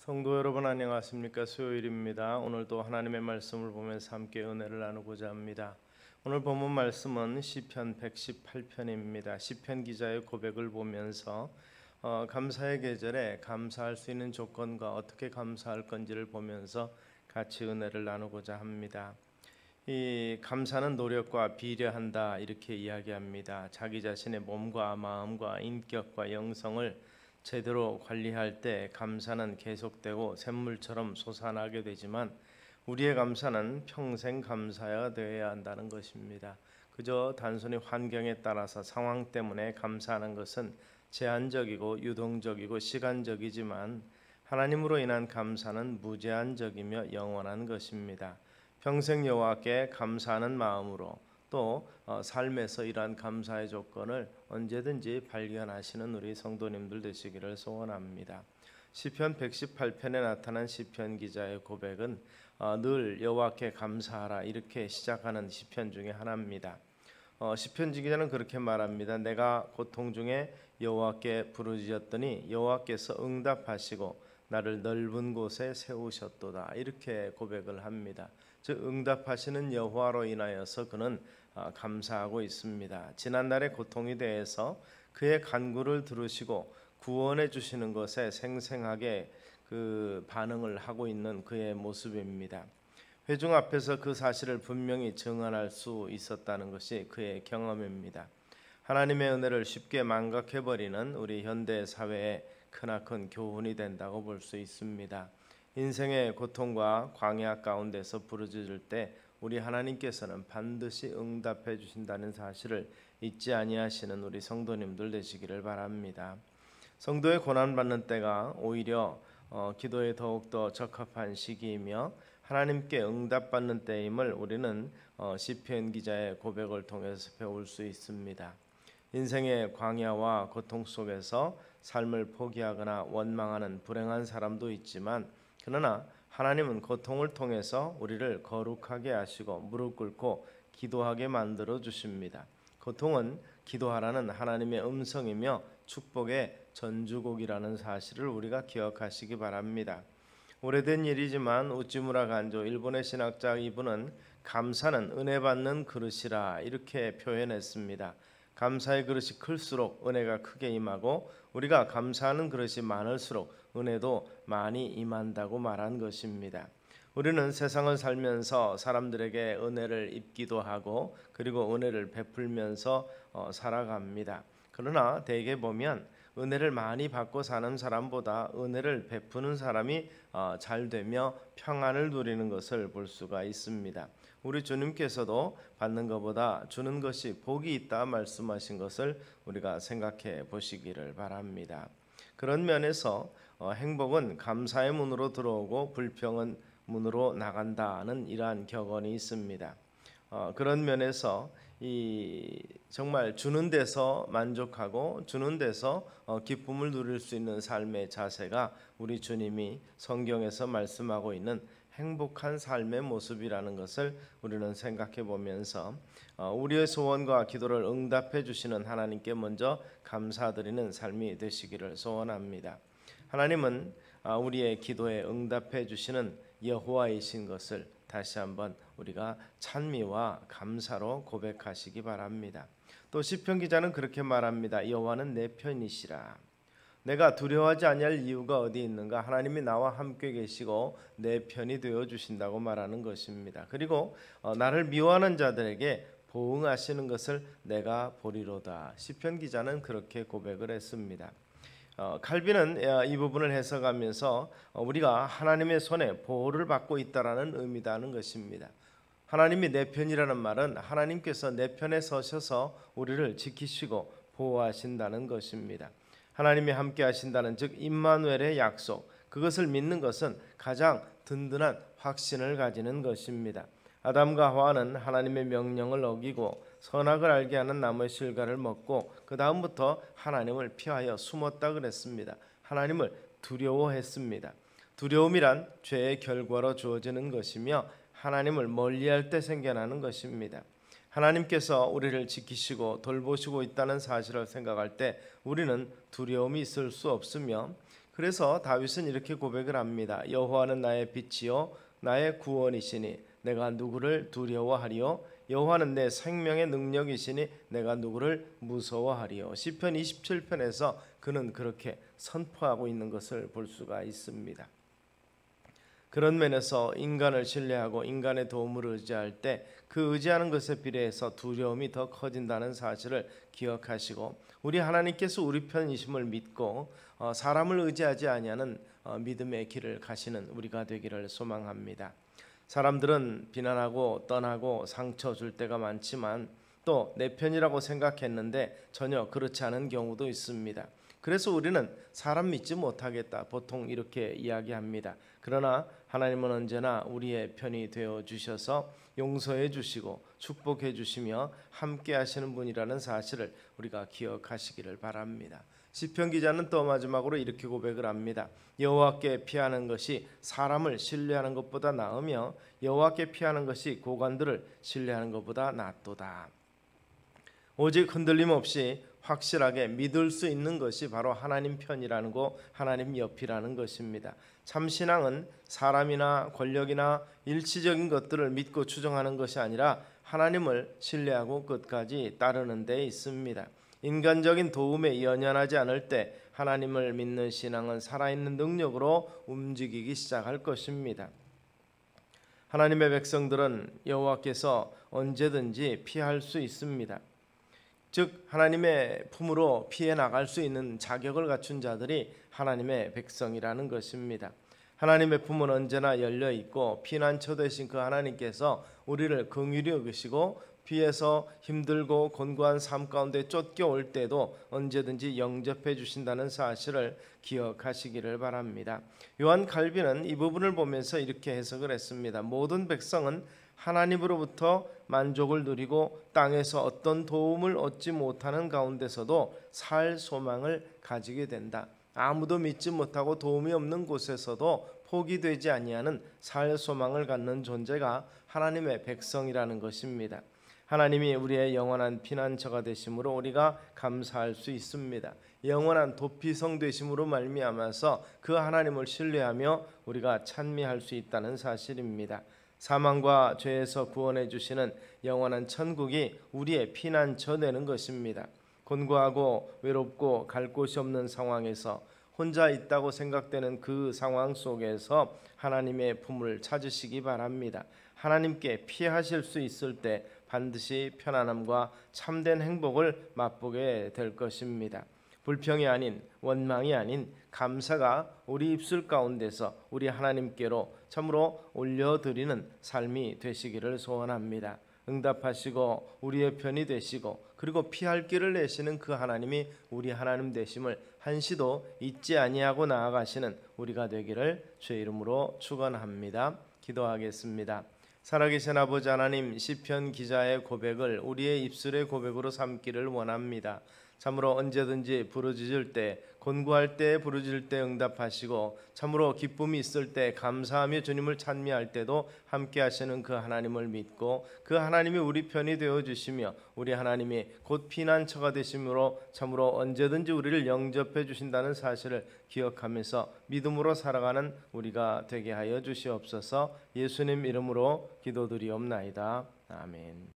성도 여러분 안녕하십니까? 수요일입니다. 오늘도 하나님의 말씀을 보면서 함께 은혜를 나누고자 합니다. 오늘 본문 말씀은 시편 118편입니다. 시편 기자의 고백을 보면서 감사의 계절에 감사할 수 있는 조건과 어떻게 감사할 건지를 보면서 같이 은혜를 나누고자 합니다. 이 감사는 노력과 비례한다 이렇게 이야기합니다. 자기 자신의 몸과 마음과 인격과 영성을 제대로 관리할 때 감사는 계속되고 샘물처럼 솟아나게 되지만 우리의 감사는 평생 감사가 되어야 한다는 것입니다. 그저 단순히 환경에 따라서 상황 때문에 감사하는 것은 제한적이고 유동적이고 시간적이지만 하나님으로 인한 감사는 무제한적이며 영원한 것입니다. 평생 여호와께 감사하는 마음으로 또 삶에서 이러한 감사의 조건을 언제든지 발견하시는 우리 성도님들 되시기를 소원합니다. 시편 118편에 나타난 시편 기자의 고백은 늘 여호와께 감사하라 이렇게 시작하는 시편 중에 하나입니다. 시편 기자는 그렇게 말합니다. 내가 고통 중에 여호와께 부르짖었더니 여호와께서 응답하시고 나를 넓은 곳에 세우셨도다 이렇게 고백을 합니다. 즉 응답하시는 여호와로 인하여서 그는 감사하고 있습니다. 지난날의 고통에 대해서 그의 간구를 들으시고 구원해 주시는 것에 생생하게 반응을 하고 있는 그의 모습입니다. 회중 앞에서 그 사실을 분명히 증언할 수 있었다는 것이 그의 경험입니다. 하나님의 은혜를 쉽게 망각해버리는 우리 현대 사회에 크나큰 교훈이 된다고 볼 수 있습니다. 인생의 고통과 광야 가운데서 부르짖을 때 우리 하나님께서는 반드시 응답해 주신다는 사실을 잊지 아니하시는 우리 성도님들 되시기를 바랍니다. 성도의 고난받는 때가 오히려 기도에 더욱더 적합한 시기이며 하나님께 응답받는 때임을 우리는 시편 기자의 고백을 통해서 배울 수 있습니다. 인생의 광야와 고통 속에서 삶을 포기하거나 원망하는 불행한 사람도 있지만 그러나 하나님은 고통을 통해서 우리를 거룩하게 하시고 무릎 꿇고 기도하게 만들어 주십니다. 고통은 기도하라는 하나님의 음성이며 축복의 전주곡이라는 사실을 우리가 기억하시기 바랍니다. 오래된 일이지만 우찌무라 간조 일본의 신학자 이분은 감사는 은혜 받는 그릇이라 이렇게 표현했습니다. 감사의 그릇이 클수록 은혜가 크게 임하고 우리가 감사하는 그릇이 많을수록 은혜도 많이 임한다고 말한 것입니다. 우리는 세상을 살면서 사람들에게 은혜를 입기도 하고 그리고 은혜를 베풀면서 살아갑니다. 그러나 대개 보면 은혜를 많이 받고 사는 사람보다 은혜를 베푸는 사람이 잘 되며 평안을 누리는 것을 볼 수가 있습니다. 우리 주님께서도 받는 것보다 주는 것이 복이 있다 말씀하신 것을 우리가 생각해 보시기를 바랍니다. 그런 면에서 행복은 감사의 문으로 들어오고 불평은 문으로 나간다는 이러한 격언이 있습니다. 그런 면에서 정말 주는 데서 만족하고 주는 데서 기쁨을 누릴 수 있는 삶의 자세가 우리 주님이 성경에서 말씀하고 있는 행복한 삶의 모습이라는 것을 우리는 생각해 보면서 우리의 소원과 기도를 응답해 주시는 하나님께 먼저 감사드리는 삶이 되시기를 소원합니다. 하나님은 우리의 기도에 응답해 주시는 여호와이신 것을 다시 한번 우리가 찬미와 감사로 고백하시기 바랍니다. 또 시편 기자는 그렇게 말합니다. 여호와는 내 편이시라. 내가 두려워하지 아니할 이유가 어디 있는가? 하나님이 나와 함께 계시고 내 편이 되어 주신다고 말하는 것입니다. 그리고 나를 미워하는 자들에게 보응하시는 것을 내가 보리로다. 시편 기자는 그렇게 고백을 했습니다. 칼빈은 이 부분을 해석하면서 우리가 하나님의 손에 보호를 받고 있다라는 의미다는 것입니다. 하나님이 내 편이라는 말은 하나님께서 내 편에 서셔서 우리를 지키시고 보호하신다는 것입니다. 하나님이 함께 하신다는 즉 임마누엘의 약속, 그것을 믿는 것은 가장 든든한 확신을 가지는 것입니다. 아담과 하와는 하나님의 명령을 어기고 선악을 알게 하는 나무의 실과를 먹고 그 다음부터 하나님을 피하여 숨었다 그랬습니다. 하나님을 두려워했습니다. 두려움이란 죄의 결과로 주어지는 것이며 하나님을 멀리할 때 생겨나는 것입니다. 하나님께서 우리를 지키시고 돌보시고 있다는 사실을 생각할 때 우리는 두려움이 있을 수 없으며 그래서 다윗은 이렇게 고백을 합니다. 여호와는 나의 빛이요 나의 구원이시니 내가 누구를 두려워하리요? 여호와는 내 생명의 능력이시니 내가 누구를 무서워하리요? 시편 27편에서 그는 그렇게 선포하고 있는 것을 볼 수가 있습니다. 그런 면에서 인간을 신뢰하고 인간의 도움을 의지할 때 그 의지하는 것에 비례해서 두려움이 더 커진다는 사실을 기억하시고 우리 하나님께서 우리 편이심을 믿고 사람을 의지하지 아니하는 믿음의 길을 가시는 우리가 되기를 소망합니다. 사람들은 비난하고 떠나고 상처 줄 때가 많지만 또 내 편이라고 생각했는데 전혀 그렇지 않은 경우도 있습니다. 그래서 우리는 사람 믿지 못하겠다 보통 이렇게 이야기합니다. 그러나 하나님은 언제나 우리의 편이 되어 주셔서 용서해 주시고 축복해 주시며 함께 하시는 분이라는 사실을 우리가 기억하시기를 바랍니다. 시편 기자는 또 마지막으로 이렇게 고백을 합니다. 여호와께 피하는 것이 사람을 신뢰하는 것보다 나으며 여호와께 피하는 것이 고관들을 신뢰하는 것보다 낫도다. 오직 흔들림 없이 확실하게 믿을 수 있는 것이 바로 하나님 편이라는 거, 하나님 옆이라는 것입니다. 참 신앙은 사람이나 권력이나 일시적인 것들을 믿고 추정하는 것이 아니라 하나님을 신뢰하고 끝까지 따르는 데 있습니다. 인간적인 도움에 연연하지 않을 때 하나님을 믿는 신앙은 살아있는 능력으로 움직이기 시작할 것입니다. 하나님의 백성들은 여호와께서 언제든지 피할 수 있습니다. 즉 하나님의 품으로 피해 나갈 수 있는 자격을 갖춘 자들이 하나님의 백성이라는 것입니다. 하나님의 품은 언제나 열려 있고 피난처 되신 그 하나님께서 우리를 긍휼히 여기시고 피해서 힘들고 곤고한 삶 가운데 쫓겨올 때도 언제든지 영접해 주신다는 사실을 기억하시기를 바랍니다. 요한 칼빈은 이 부분을 보면서 이렇게 해석을 했습니다. 모든 백성은 하나님으로부터 만족을 누리고 땅에서 어떤 도움을 얻지 못하는 가운데서도 살 소망을 가지게 된다. 아무도 믿지 못하고 도움이 없는 곳에서도 포기되지 아니하는 살 소망을 갖는 존재가 하나님의 백성이라는 것입니다. 하나님이 우리의 영원한 피난처가 되심으로 우리가 감사할 수 있습니다. 영원한 도피성 되심으로 말미암아서 그 하나님을 신뢰하며 우리가 찬미할 수 있다는 사실입니다. 사망과 죄에서 구원해 주시는 영원한 천국이 우리의 피난처 되는 것입니다. 곤고하고 외롭고 갈 곳이 없는 상황에서 혼자 있다고 생각되는 그 상황 속에서 하나님의 품을 찾으시기 바랍니다. 하나님께 피하실 수 있을 때 반드시 편안함과 참된 행복을 맛보게 될 것입니다. 불평이 아닌 원망이 아닌 감사가 우리 입술 가운데서 우리 하나님께로 참으로 올려드리는 삶이 되시기를 소원합니다. 응답하시고 우리의 편이 되시고 그리고 피할 길을 내시는 그 하나님이 우리 하나님 되심을 한시도 잊지 아니하고 나아가시는 우리가 되기를 주의 이름으로 축원합니다. 기도하겠습니다. 살아계신 아버지 하나님, 시편 기자의 고백을 우리의 입술의 고백으로 삼기를 원합니다. 참으로 언제든지 부르짖을 때, 곤고할 때, 부르짖을 때 응답하시고 참으로 기쁨이 있을 때 감사하며 주님을 찬미할 때도 함께 하시는 그 하나님을 믿고 그 하나님이 우리 편이 되어 주시며 우리 하나님이 곧 피난처가 되심으로 참으로 언제든지 우리를 영접해 주신다는 사실을 기억하면서 믿음으로 살아가는 우리가 되게 하여 주시옵소서. 예수님 이름으로 기도드리옵나이다. 아멘.